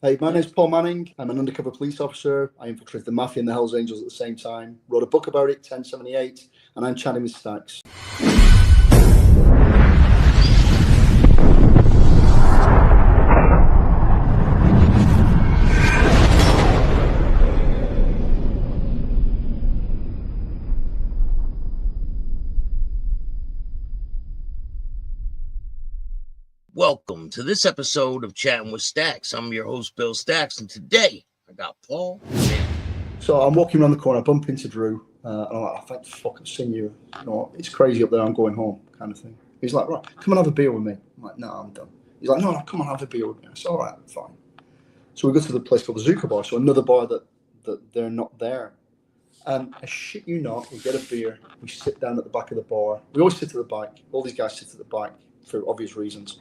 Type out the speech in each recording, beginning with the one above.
Hey, my name's Paul Manning. I'm an undercover police officer. I infiltrated the Mafia and the Hells Angels at the same time. Wrote a book about it, 1078, and I'm chatting with Staxx. Welcome to this episode of Chatting with Staxx. I'm your host, Bill Staxx, and today I got Paul. So I'm walking around the corner, I bump into Drew, and I'm like, oh, thank fuck, I've seen you. You know, it's crazy up there, I'm going home, kind of thing. He's like, right, come and have a beer with me. I'm like, no, I'm done. He's like, no, come on, have a beer with me. I said, all right, fine. So we go to the place called the Zuka Bar, so another bar that they're not there. And I shit you not, we get a beer, we sit down at the back of the bar. We always sit at the back. All these guys sit at the back for obvious reasons.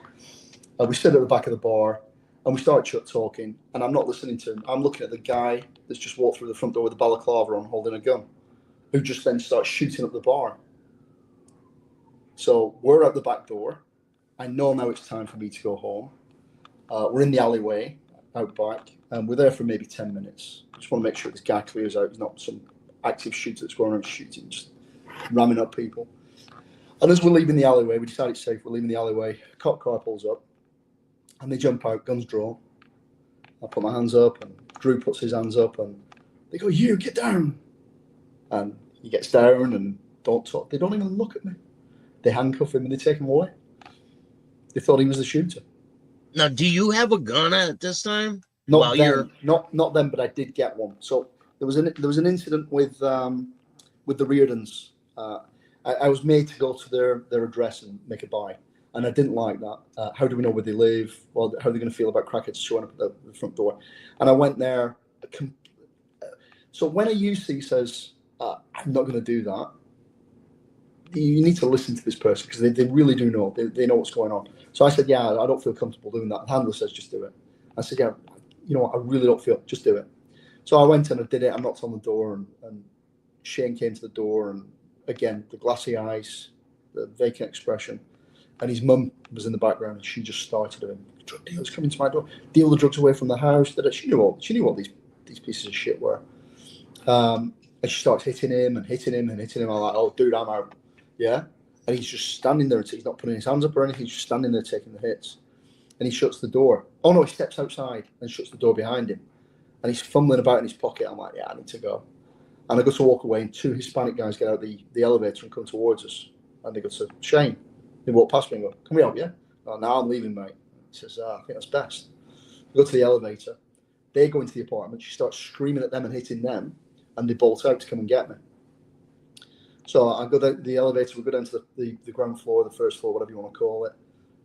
We sit at the back of the bar and we start talking. And I'm not listening to him. I'm looking at the guy that's just walked through the front door with a balaclava on, holding a gun, who just then starts shooting up the bar. So we're at the back door. I know now it's time for me to go home. We're in the alleyway out back, and we're there for maybe 10 minutes. Just want to make sure this guy clears out. He's not some active shooter that's going around shooting, just ramming up people. And as we're leaving the alleyway, we decide it's safe. We're leaving the alleyway. A cop car pulls up, and they jump out, guns drawn. I put my hands up, and Drew puts his hands up, and they go, "You get down!" And he gets down and don't talk. They don't even look at me. They handcuff him and they take him away. They thought he was the shooter. Now, do you have a gun at this time? Not then, not then, but I did get one. So there was an incident with the Reardons. I was made to go to their address and make a buy, and I didn't like that. How do we know where they live? Well, how are they going to feel about crackheads showing up at the front door? And I went there. So when a UC says, I'm not going to do that, you need to listen to this person because they really do know. They know what's going on. So I said, yeah, I don't feel comfortable doing that. The handler says, just do it. I said, yeah, you know what, I really don't feel, just do it. So I went and I did it. I knocked on the door and Shane came to the door, and again, the glassy eyes, the vacant expression. And his mum was in the background, and she just started him. Drug dealers coming to my door, deal the drugs away from the house. She knew what these pieces of shit were. And she starts hitting him and hitting him and hitting him. I'm like, oh, dude, I'm out. Yeah. And he's just standing there. He's not putting his hands up or anything. He's just standing there taking the hits. And he shuts the door. Oh, no, he steps outside and shuts the door behind him. And he's fumbling about in his pocket. I'm like, yeah, I need to go. And I go to walk away, and two Hispanic guys get out the elevator and come towards us. And they go to Shane. They walk past me and go, can we help you? Oh, no, I'm leaving, mate. He says, I think that's best. We go to the elevator. They go into the apartment. She starts screaming at them and hitting them. And they bolt out to come and get me. So I go down the elevator, we go down to the ground floor, the first floor, whatever you want to call it.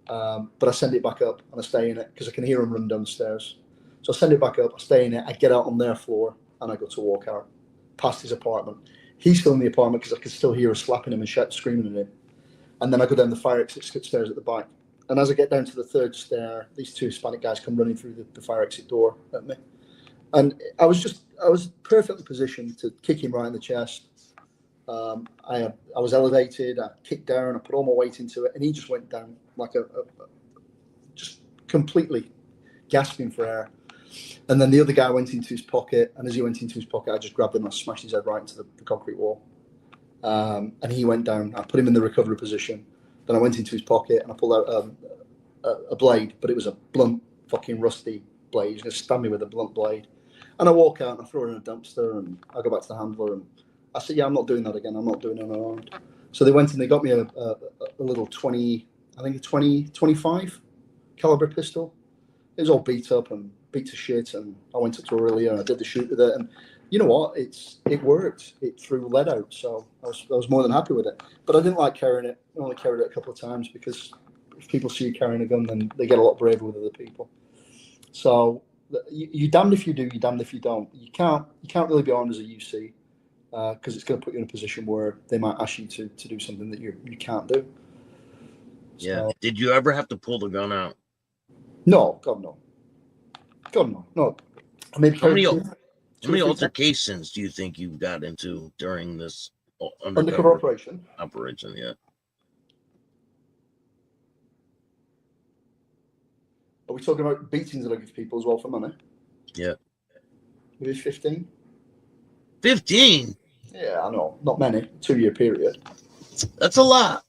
But I send it back up and I stay in it because I can hear them run down the stairs. So I send it back up, I stay in it, I get out on their floor, and I go to walk out past his apartment. He's still in the apartment because I can still hear her slapping him and screaming at him. And then I go down the fire exit stairs at the back. And as I get down to the third stair, these two Hispanic guys come running through the fire exit door at me. And I was perfectly positioned to kick him right in the chest. I was elevated, I kicked down, I put all my weight into it, and he just went down like just completely gasping for air. And then the other guy went into his pocket, and as he went into his pocket, I just grabbed him and I smashed his head right into the concrete wall. And he went down. I put him in the recovery position. Then I went into his pocket and I pulled out a blade, but it was a blunt, fucking rusty blade. He was going to stab me with a blunt blade. And I walk out and I throw it in a dumpster, and I go back to the handler and I said, yeah, I'm not doing that again. I'm not doing it around. So they went and they got me a little 25 caliber pistol. It was all beat up and beat to shit. And I went up to Aurelia and I did the shoot with it. And you know what? It worked. It threw lead out. So I was more than happy with it. But I didn't like carrying it. I only carried it a couple of times because if people see you carrying a gun, then they get a lot braver with other people. So you damned if you do, you damned if you don't. You can't really be armed as a UC. Because it's going to put you in a position where they might ask you to do something that you can't do. Yeah. So, did you ever have to pull the gun out? No, God no. No. How many altercations do you think you got into during this undercover operation? Yeah. Are we talking about beatings that I give people as well for money? Yeah. Maybe 15. 15? Yeah, I know. Not many. 2-year period. That's a lot.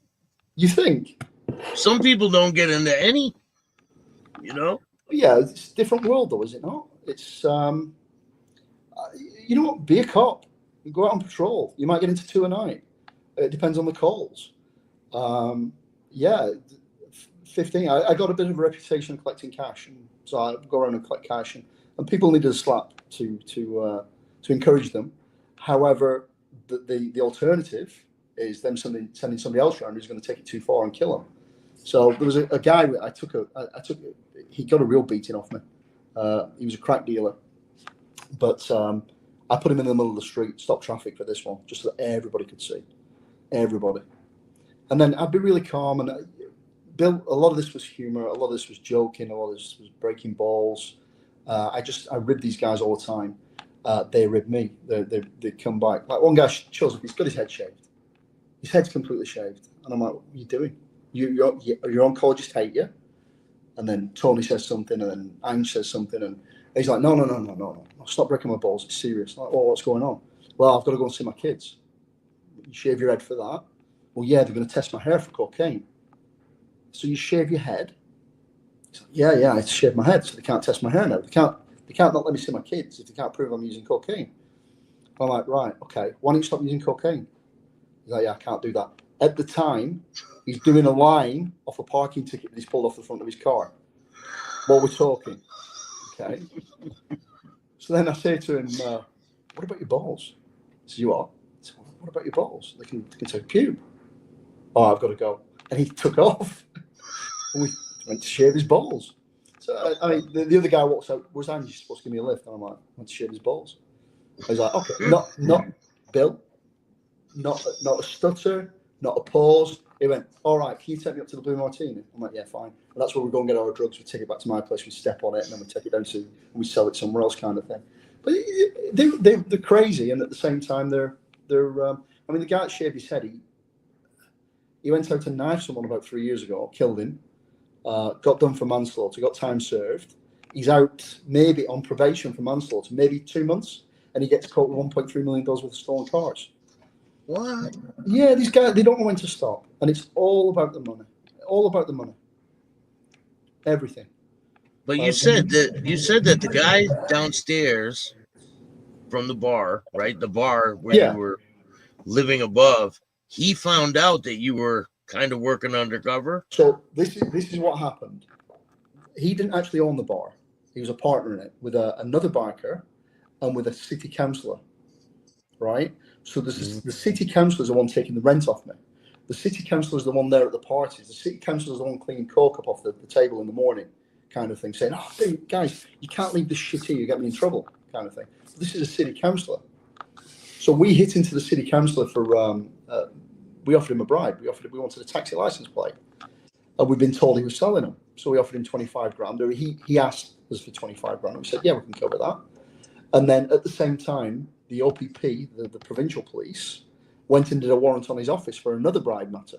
You think? Some people don't get into any, you know? Yeah, it's a different world though, is it not? It's you know what? Be a cop. You go out on patrol. You might get into 2 a night. It depends on the calls. Yeah, 15. I got a bit of a reputation of collecting cash, and so I go around and collect cash, and people needed a slap to encourage them. However, the alternative is them sending somebody else around who's going to take it too far and kill them. So there was a guy I took. He got a real beating off me. He was a crack dealer, but I put him in the middle of the street, stopped traffic for this one, just so that everybody could see, everybody. And then I'd be really calm. And Bill, a lot of this was humor, a lot of this was joking, a lot of this was breaking balls. I rib these guys all the time. They rib me. They come back. Like one guy shows up, he's got his head shaved. His head's completely shaved, and I'm like, "What are you doing? Your oncologist hate you?" And then Tony says something, and then Ange says something, and he's like, no, stop breaking my balls. It's serious. I'm like, well, what's going on? Well, I've got to go and see my kids. You shave your head for that? Well, yeah, they're going to test my hair for cocaine. So you shave your head? He's like, yeah, I have to shave my head, so they can't test my hair now. They can't not let me see my kids if they can't prove I'm using cocaine. I'm like, right, okay. Why don't you stop using cocaine? He's like, yeah, I can't do that. At the time, he's doing a line off a parking ticket that he's pulled off the front of his car. While we're talking. Okay. So then I say to him, what about your balls? He says, you are? I said, what about your balls? They can take a pube. Oh, I've got to go. And he took off. And we went to shave his balls. So, I mean, the other guy walks out, was Andy supposed to give me a lift? And I'm like, I want to shave his balls. I was like, okay, not Bill, not a stutter, not a pause. He went, all right, can you take me up to the Blue Martini? I'm like, yeah, fine. And that's where we go and get our drugs. We take it back to my place, we step on it, and then we take it down to, we sell it somewhere else kind of thing. But they're crazy, and at the same time, they're I mean, the guy that shaved his head, he went out to knife someone about 3 years ago, killed him, got done for manslaughter, got time served. He's out maybe on probation for manslaughter, maybe 2 months, and he gets caught with $1.3 million worth of stolen cars. What? Yeah, these guys, they don't know when to stop. And it's all about the money. All about the money. Everything. But you said that the guy downstairs from the bar, right? The bar where you were living above, he found out that you were kind of working undercover. So this is what happened. He didn't actually own the bar. He was a partner in it with another biker and with a city councillor, right? So the city councillor is the one taking the rent off me. The city councillor is the one there at the parties. The city councillor is the one cleaning coke up off the table in the morning, kind of thing, saying, "Oh, dude, guys, you can't leave this shit here. You get me in trouble," kind of thing. This is a city councillor. So we hit into the city councillor for we offered him a bribe. We wanted a taxi license plate, and we've been told he was selling them. So we offered him 25 grand. Or he asked us for 25 grand. We said, yeah, we can cover that. And then at the same time, the OPP, the provincial police, went and did a warrant on his office for another bribe matter.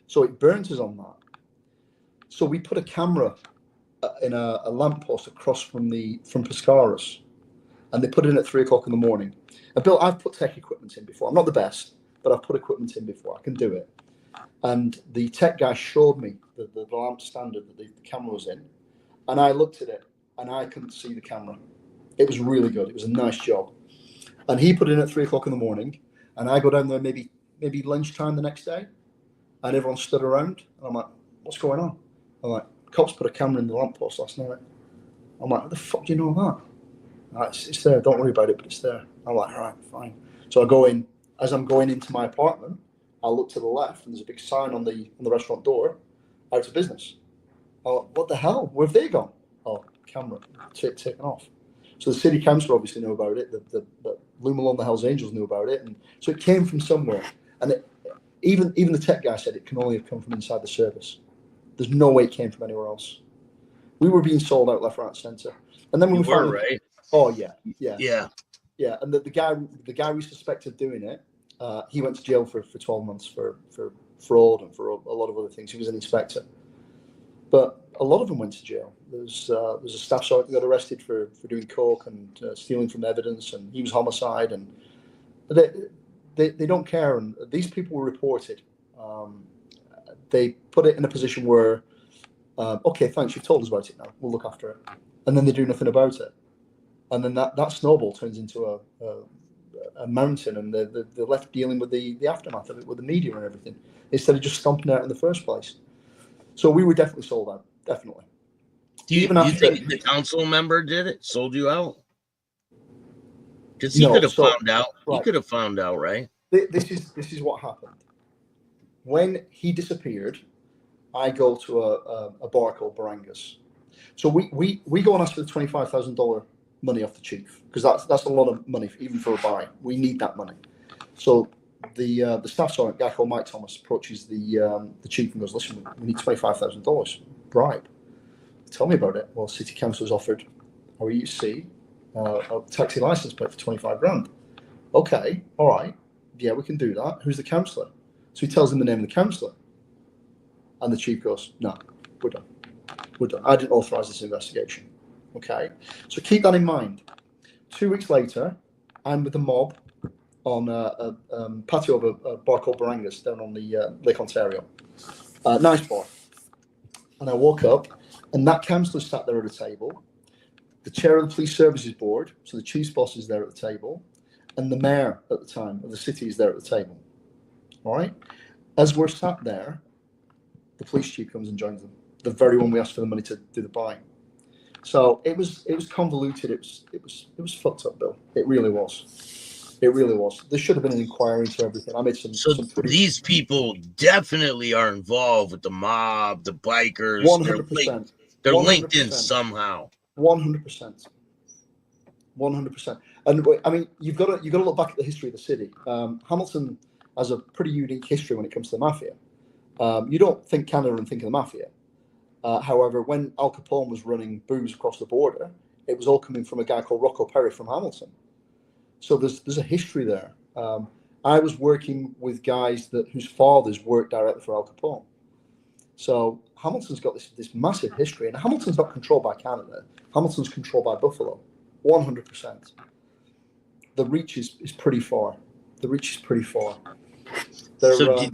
So it burnt us on that. So we put a camera in a lamppost across from Pescaris, and they put it in at 3 o'clock in the morning. And Bill, I've put tech equipment in before. I'm not the best, but I've put equipment in before. I can do it. And the tech guy showed me the lamp standard that the camera was in, and I looked at it, and I couldn't see the camera. It was really good. It was a nice job. And he put it in at 3 o'clock in the morning, and I go down there maybe lunchtime the next day, and everyone stood around, and I'm like, what's going on? I'm like, cops put a camera in the lamppost last night. I'm like, how the fuck do you know that? It's there. Don't worry about it, but it's there. I'm like, all right, fine. So I go in. As I'm going into my apartment, I look to the left, and there's a big sign on the restaurant door, out of business. I'm like, what the hell? Where have they gone? Oh, camera taken off. So the city council obviously knew about it. The Lou Malone, the Hells Angels knew about it, and so it came from somewhere. And even the tech guy said it can only have come from inside the service. There's no way it came from anywhere else. We were being sold out left, right, centre. And then when we finally, right? Oh yeah. And the guy we suspected doing it, he went to jail for 12 months for fraud and for a lot of other things. He was an inspector. But a lot of them went to jail. There's a staff sergeant that got arrested for doing coke and stealing from evidence, and he was homicide, and they don't care. And these people were reported. They put it in a position where, okay, thanks, you've told us about it now. We'll look after it, and then they do nothing about it, and then that snowball turns into a mountain, and they're left dealing with the aftermath of it, with the media and everything, instead of just stomping out in the first place. So we were definitely sold out, definitely. Do you think the council member did it, sold you out? Because he could have found out. Right. He could have found out, right? This is what happened. When he disappeared, I go to a bar called Barangas. So we go and ask for the $25,000 money off the chief, because that's a lot of money, even for a buy. We need that money. So the staff sergeant, a guy called Mike Thomas, approaches the chief and goes, "Listen, we need $25,000 bribe. Tell me about it." Well, city council's offered our EUC a taxi license plate for 25 grand. Okay, all right, yeah, we can do that. Who's the councillor? So he tells him the name of the councillor, and the chief goes, "No, we're done. We're done. I didn't authorise this investigation." Okay, so keep that in mind. 2 weeks later, I'm with the mob on a patio of a bar called Barangas down on the Lake Ontario. Nice bar. And I woke up, and that councillor sat there at a table. The chair of the police services board, so the chief's boss, is there at the table, and the mayor at the time of the city is there at the table. All right. As we're sat there, the police chief comes and joins them. The very one we asked for the money to do the buying. So it was convoluted. It was fucked up, Bill. It really was. It really was. There should have been an inquiry into everything. I made some. So these people definitely are involved with the mob, the bikers. 100%. They're linked in somehow. 100%. 100%. And I mean, you've got to look back at the history of the city. Hamilton has a pretty unique history when it comes to the mafia. You don't think Canada and think of the mafia. However, when Al Capone was running booze across the border, it was all coming from a guy called Rocco Perry from Hamilton. So there's a history there. I was working with guys whose fathers worked directly for Al Capone. So Hamilton's got this massive history, and Hamilton's not controlled by Canada. Hamilton's controlled by Buffalo, 100%. The reach is pretty far. The reach is pretty far. So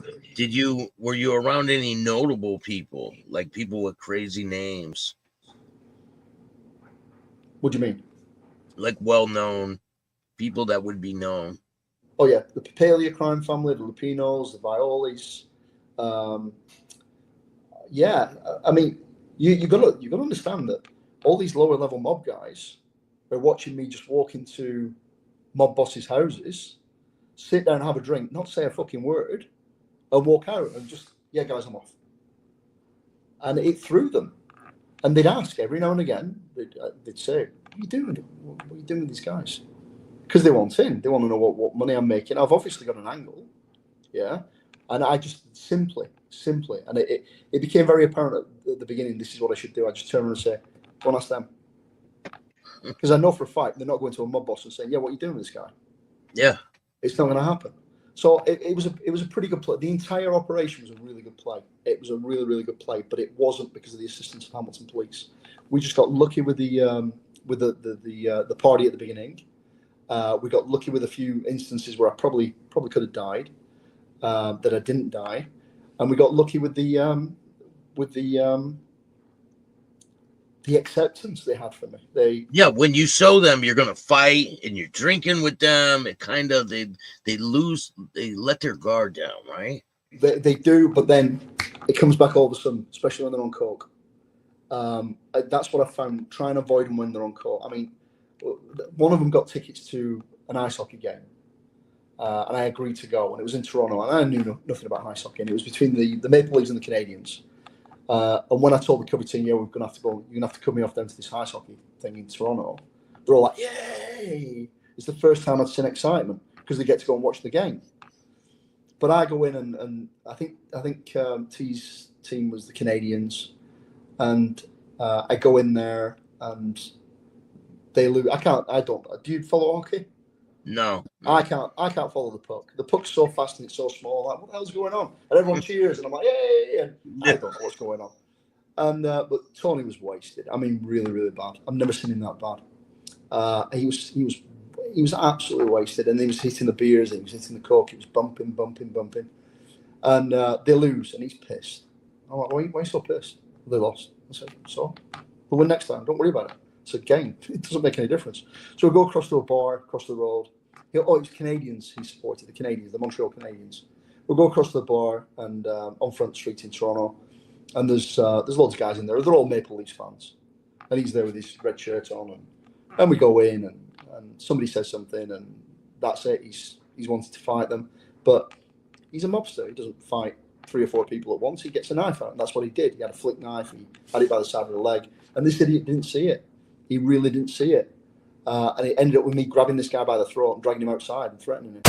were you around any notable people, like people with crazy names? What do you mean? Like well-known people that would be known. Oh yeah, the Papalia crime family, the Lupinos, the Violis. Yeah, I mean, you got to understand that all these lower level mob guys are watching me just walk into mob bosses' houses, sit down and have a drink, not say a fucking word, and walk out and just, "Yeah, guys, I'm off." And it threw them. And they'd ask every now and again, they'd say, "What are you doing? What are you doing with these guys?" Because they want in. They want to know what money I'm making. I've obviously got an angle. Yeah. And I just simply, and it became very apparent at the beginning, this is what I should do. I just turn around and say, "Go and ask them." Because I know for a fact they're not going to a mob boss and saying, "Yeah, what are you doing with this guy?" Yeah. It's not going to happen. So it was a pretty good play. The entire operation was a really good play. It was a really, really good play, but it wasn't because of the assistance of Hamilton Police. We just got lucky with the party at the beginning. We got lucky with a few instances where I probably could have died, that I didn't die, and we got lucky with the acceptance they had for me. When you show them you're gonna fight and you're drinking with them, it kind of they let their guard down, right? They do, but then it comes back all of a sudden, especially when they're on coke. That's what I found. Try and avoid them when they're on coke. I mean, one of them got tickets to an ice hockey game, and I agreed to go, and it was in Toronto, and I knew nothing about ice hockey, and it was between the Maple Leafs and the Canadiens. And when I told the cover team, "Yeah, we're gonna have to go. You're gonna have to cut me off down to this ice hockey thing in Toronto," they're all like, "Yay!" It's the first time I've seen excitement because they get to go and watch the game. But I go in and I think T's team was the Canadiens, and I go in there and they lose. I don't. Do you follow hockey? No. I can't follow the puck. The puck's so fast and it's so small. I'm like, what the hell's going on? And everyone cheers, and I'm like, "Yay!" And I don't know what's going on. And but Tony was wasted. I mean, really, really bad. I've never seen him that bad. He was absolutely wasted, and he was hitting the beers, he was hitting the coke, he was bumping, and they lose, and he's pissed. I'm like, why are you so pissed? They lost. I said, so we'll win next time. Don't worry about it. It's a game. It doesn't make any difference. So we go across to a bar, across the road. It's Canadians he supported, the Canadians, the Montreal Canadians. We'll go across to the bar and on Front Street in Toronto, and there's loads of guys in there. They're all Maple Leafs fans, and he's there with his red shirt on, and we go in, and somebody says something, and that's it. He's wanted to fight them, but he's a mobster. He doesn't fight 3 or 4 people at once. He gets a knife out, and that's what he did. He had a flick knife. He had it by the side of the leg, and this idiot didn't see it. He really didn't see it. And it ended up with me grabbing this guy by the throat and dragging him outside and threatening him.